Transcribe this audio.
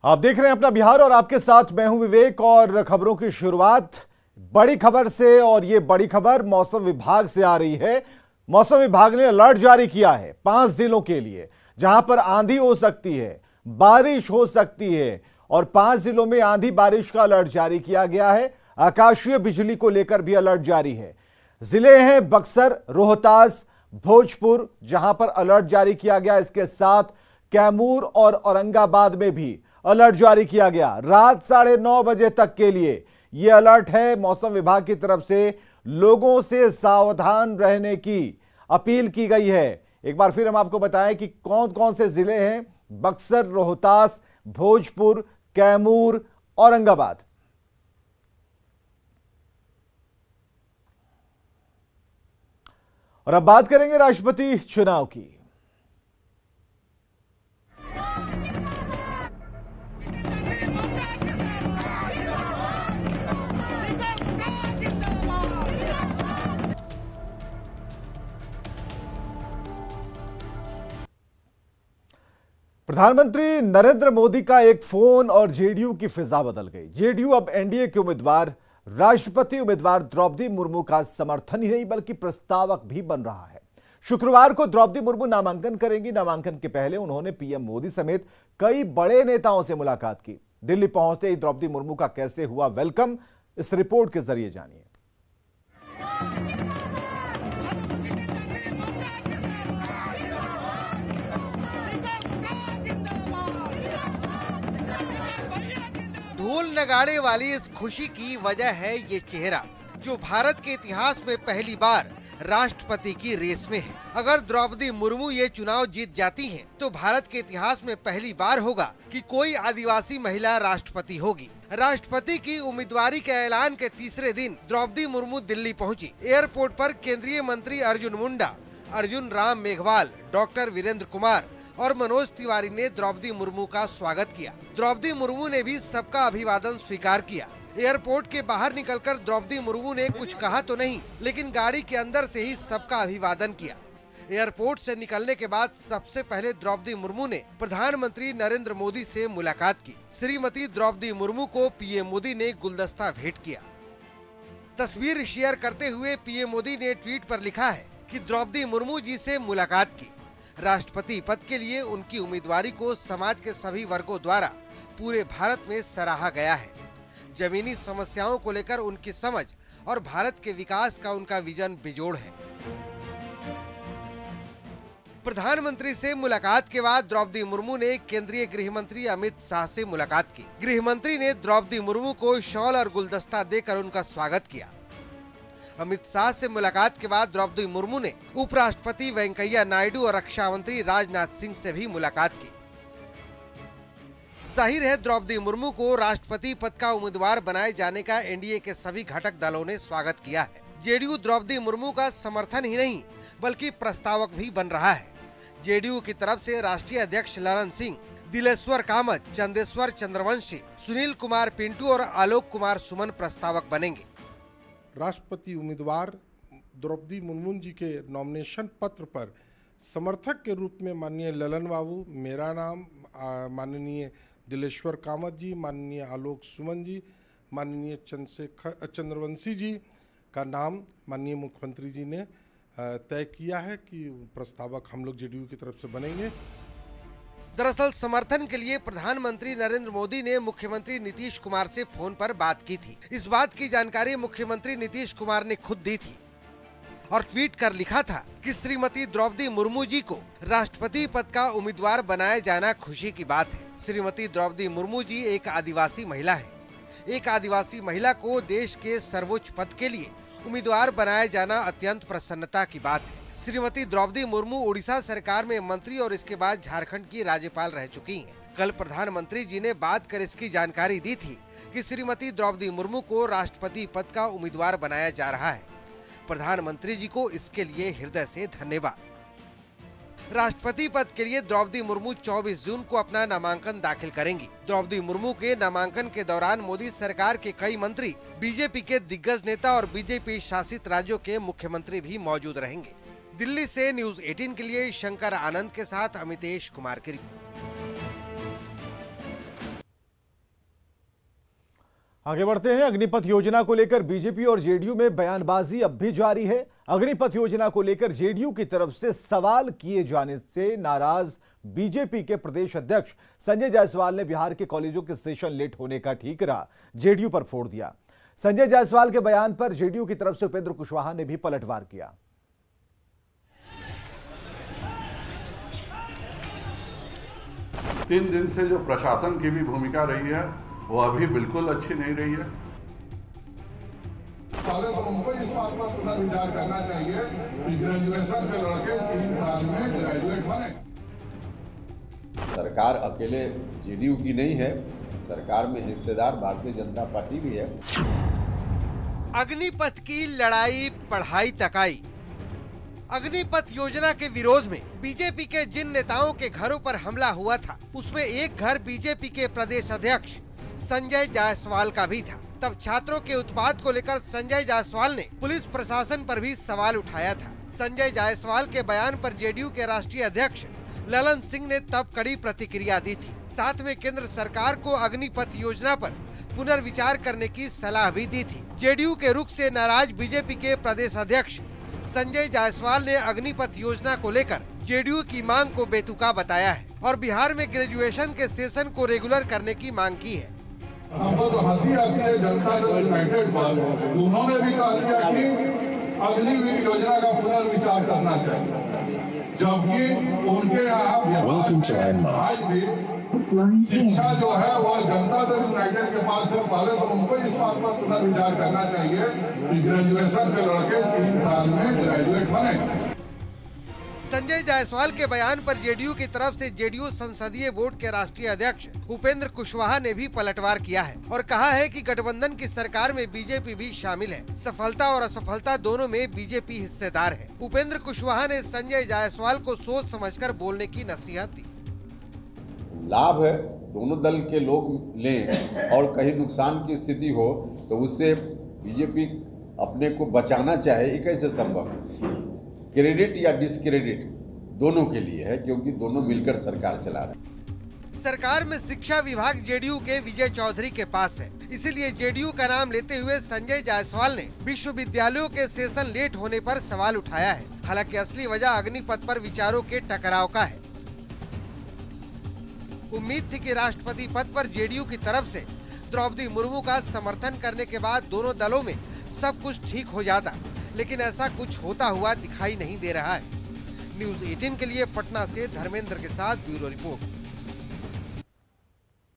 आप देख रहे हैं अपना बिहार और आपके साथ मैं हूं विवेक। और खबरों की शुरुआत बड़ी खबर से, और ये बड़ी खबर मौसम विभाग से आ रही है। मौसम विभाग ने अलर्ट जारी किया है 5 जिलों के लिए, जहां पर आंधी हो सकती है, बारिश हो सकती है, और 5 जिलों में आंधी बारिश का अलर्ट जारी किया गया है। आकाशीय बिजली को लेकर भी अलर्ट जारी है। जिले हैं बक्सर, रोहतास, भोजपुर, जहां पर अलर्ट जारी किया गया। इसके साथ कैमूर और औरंगाबाद में भी अलर्ट जारी किया गया। रात 9:30 बजे तक के लिए यह अलर्ट है। मौसम विभाग की तरफ से लोगों से सावधान रहने की अपील की गई है। एक बार फिर हम आपको बताएं कि कौन कौन से जिले हैं: बक्सर, रोहतास, भोजपुर, कैमूर, औरंगाबाद। और अब बात करेंगे राष्ट्रपति चुनाव की। प्रधानमंत्री नरेंद्र मोदी का एक फोन और जेडीयू की फिजा बदल गई। जेडीयू अब एनडीए के उम्मीदवार, राष्ट्रपति उम्मीदवार द्रौपदी मुर्मू का समर्थन ही नहीं बल्कि प्रस्तावक भी बन रहा है। शुक्रवार को द्रौपदी मुर्मू नामांकन करेंगी। नामांकन के पहले उन्होंने पीएम मोदी समेत कई बड़े नेताओं से मुलाकात की। दिल्ली पहुंचते ही द्रौपदी मुर्मू का कैसे हुआ वेलकम, इस रिपोर्ट के जरिए जानिए। ढोल नगाड़े वाली इस खुशी की वजह है ये चेहरा, जो भारत के इतिहास में पहली बार राष्ट्रपति की रेस में है। अगर द्रौपदी मुर्मू ये चुनाव जीत जाती हैं, तो भारत के इतिहास में पहली बार होगा कि कोई आदिवासी महिला राष्ट्रपति होगी। राष्ट्रपति की उम्मीदवारी के ऐलान के तीसरे दिन द्रौपदी मुर्मू दिल्ली पहुंची। एयरपोर्ट पर केंद्रीय मंत्री अर्जुन मुंडा, अर्जुन राम मेघवाल, डॉक्टर वीरेंद्र कुमार और मनोज तिवारी ने द्रौपदी मुर्मू का स्वागत किया। द्रौपदी मुर्मू ने भी सबका अभिवादन स्वीकार किया। एयरपोर्ट के बाहर निकलकर द्रौपदी मुर्मू ने कुछ कहा तो नहीं, लेकिन गाड़ी के अंदर से ही सबका अभिवादन किया। एयरपोर्ट से निकलने के बाद सबसे पहले द्रौपदी मुर्मू ने प्रधानमंत्री नरेंद्र मोदी से मुलाकात की। श्रीमती द्रौपदी मुर्मू को पीएम मोदी ने गुलदस्ता भेंट किया। तस्वीर शेयर करते हुए पीएम मोदी ने ट्वीट पर लिखा है कि द्रौपदी मुर्मू जी से मुलाकात की। राष्ट्रपति पद के लिए उनकी उम्मीदवारी को समाज के सभी वर्गों द्वारा पूरे भारत में सराहा गया है। जमीनी समस्याओं को लेकर उनकी समझ और भारत के विकास का उनका विजन बेजोड़ है। प्रधानमंत्री से मुलाकात के बाद द्रौपदी मुर्मू ने केंद्रीय गृह मंत्री अमित शाह से मुलाकात की। गृह मंत्री ने द्रौपदी मुर्मू को शॉल और गुलदस्ता देकर उनका स्वागत किया। अमित शाह से मुलाकात के बाद द्रौपदी मुर्मू ने उपराष्ट्रपति वेंकैया नायडू और रक्षा मंत्री राजनाथ सिंह से भी मुलाकात की। जाहिर है, द्रौपदी मुर्मू को राष्ट्रपति पद का उम्मीदवार बनाए जाने का एनडीए के सभी घटक दलों ने स्वागत किया है। जेडीयू द्रौपदी मुर्मू का समर्थन ही नहीं बल्कि प्रस्तावक भी बन रहा है। जेडीयू की तरफ से राष्ट्रीय अध्यक्ष ललन सिंह, दिलेश्वर कामत, चंदेश्वर चंद्रवंशी, सुनील कुमार पिंटू और आलोक कुमार सुमन प्रस्तावक बनेंगे। राष्ट्रपति उम्मीदवार द्रौपदी मुर्मू जी के नॉमिनेशन पत्र पर समर्थक के रूप में माननीय ललन बाबू, मेरा नाम, माननीय दिलेश्वर कामत जी, माननीय आलोक सुमन जी, माननीय चंद्रवंशी जी का नाम माननीय मुख्यमंत्री जी ने तय किया है कि प्रस्तावक हम लोग जेडीयू की तरफ से बनेंगे। दरअसल समर्थन के लिए प्रधानमंत्री नरेंद्र मोदी ने मुख्यमंत्री नीतीश कुमार से फोन पर बात की थी। इस बात की जानकारी मुख्यमंत्री नीतीश कुमार ने खुद दी थी और ट्वीट कर लिखा था कि श्रीमती द्रौपदी मुर्मू जी को राष्ट्रपति पद का उम्मीदवार बनाया जाना खुशी की बात है। श्रीमती द्रौपदी मुर्मू जी एक आदिवासी महिला है। एक आदिवासी महिला को देश के सर्वोच्च पद के लिए उम्मीदवार बनाया जाना अत्यंत प्रसन्नता की बात है। श्रीमती द्रौपदी मुर्मू उड़ीसा सरकार में मंत्री और इसके बाद झारखंड की राज्यपाल रह चुकी हैं। कल प्रधानमंत्री जी ने बात कर इसकी जानकारी दी थी कि श्रीमती द्रौपदी मुर्मू को राष्ट्रपति पद का उम्मीदवार बनाया जा रहा है। प्रधानमंत्री जी को इसके लिए हृदय से धन्यवाद। राष्ट्रपति पद के लिए द्रौपदी मुर्मू 24 जून को अपना नामांकन दाखिल करेंगी। द्रौपदी मुर्मू के नामांकन के दौरान मोदी सरकार के कई मंत्री, बीजेपी के दिग्गज नेता और बीजेपी शासित राज्यों के मुख्यमंत्री भी मौजूद रहेंगे। दिल्ली से न्यूज 18 के लिए शंकर आनंद के साथ अमितेश कुमार की रिपोर्ट। आगे बढ़ते हैं। अग्निपथ योजना को लेकर बीजेपी और जेडीयू में बयानबाजी अब भी जारी है। अग्निपथ योजना को लेकर जेडीयू की तरफ से सवाल किए जाने से नाराज बीजेपी के प्रदेश अध्यक्ष संजय जायसवाल ने बिहार के कॉलेजों के सेशन लेट होने का ठीकरा जेडीयू पर फोड़ दिया। संजय जायसवाल के बयान पर जेडीयू की तरफ से उपेंद्र कुशवाहा ने भी पलटवार किया। तीन दिन से जो प्रशासन की भी भूमिका रही है वो अभी बिल्कुल अच्छी नहीं रही है। पहले तो उनको इस बात पर पुनर्विचार करना चाहिए कि ग्रेजुएशन के लड़के 3 साल में ग्रेजुएट बने। सरकार अकेले जेडीयू की नहीं है, सरकार में हिस्सेदार भारतीय जनता पार्टी भी है। अग्निपथ की लड़ाई पढ़ाई तक आई। अग्निपथ योजना के विरोध में बीजेपी के जिन नेताओं के घरों पर हमला हुआ था उसमें एक घर बीजेपी के प्रदेश अध्यक्ष संजय जायसवाल का भी था। तब छात्रों के उत्पात को लेकर संजय जायसवाल ने पुलिस प्रशासन पर भी सवाल उठाया था। संजय जायसवाल के बयान पर जेडीयू के राष्ट्रीय अध्यक्ष ललन सिंह ने तब कड़ी प्रतिक्रिया दी थी। साथ में केंद्र सरकार को अग्निपथ योजना पर पुनर्विचार करने की सलाह भी दी थी। जेडीयू के रुख से नाराज बीजेपी के प्रदेश अध्यक्ष संजय जायसवाल ने अग्निपथ योजना को लेकर जेडीयू की मांग को बेतुका बताया है और बिहार में ग्रेजुएशन के सेशन को रेगुलर करने की मांग की है। हमको तो हंसी आती है जनता दल यूनाइटेड पर। उन्होंने भी कहा दिया कि अग्निवीर योजना का पुनर्विचार करना चाहिए, जबकि उनके यहाँ आज भी शिक्षा जो है वह जनता दल यूनाइटेड के पास है। पहले तो उनको इस बात पर पुनर्विचार करना चाहिए कि ग्रेजुएशन के लड़के 3 साल में ग्रेजुएट बने। संजय जायसवाल के बयान पर जेडीयू की तरफ से जेडीयू संसदीय बोर्ड के राष्ट्रीय अध्यक्ष उपेंद्र कुशवाहा ने भी पलटवार किया है और कहा है कि गठबंधन की सरकार में बीजेपी भी शामिल है। सफलता और असफलता दोनों में बीजेपी हिस्सेदार है। उपेंद्र कुशवाहा ने संजय जायसवाल को सोच समझकर बोलने की नसीहत दी। लाभ है दोनों दल के लोग लें और कहीं नुकसान की स्थिति हो तो उससे बीजेपी अपने को बचाना चाहे, ये कैसे संभव है? क्रेडिट या डिसक्रेडिट दोनों के लिए है, क्योंकि दोनों मिलकर सरकार चला रहे हैं। सरकार में शिक्षा विभाग जेडीयू के विजय चौधरी के पास है, इसीलिए जेडीयू का नाम लेते हुए संजय जायसवाल ने विश्वविद्यालयों के सेशन लेट होने पर सवाल उठाया है। हालांकि असली वजह अग्निपथ पर विचारों के टकराव का है। उम्मीद थी कि राष्ट्रपति पद पर जेडीयू की तरफ से द्रौपदी मुर्मू का समर्थन करने के बाद दोनों दलों में सब कुछ ठीक हो जाता, लेकिन ऐसा कुछ होता हुआ दिखाई नहीं दे रहा है। न्यूज़ 18 के लिए पटना से धर्मेंद्र के साथ ब्यूरो रिपोर्ट।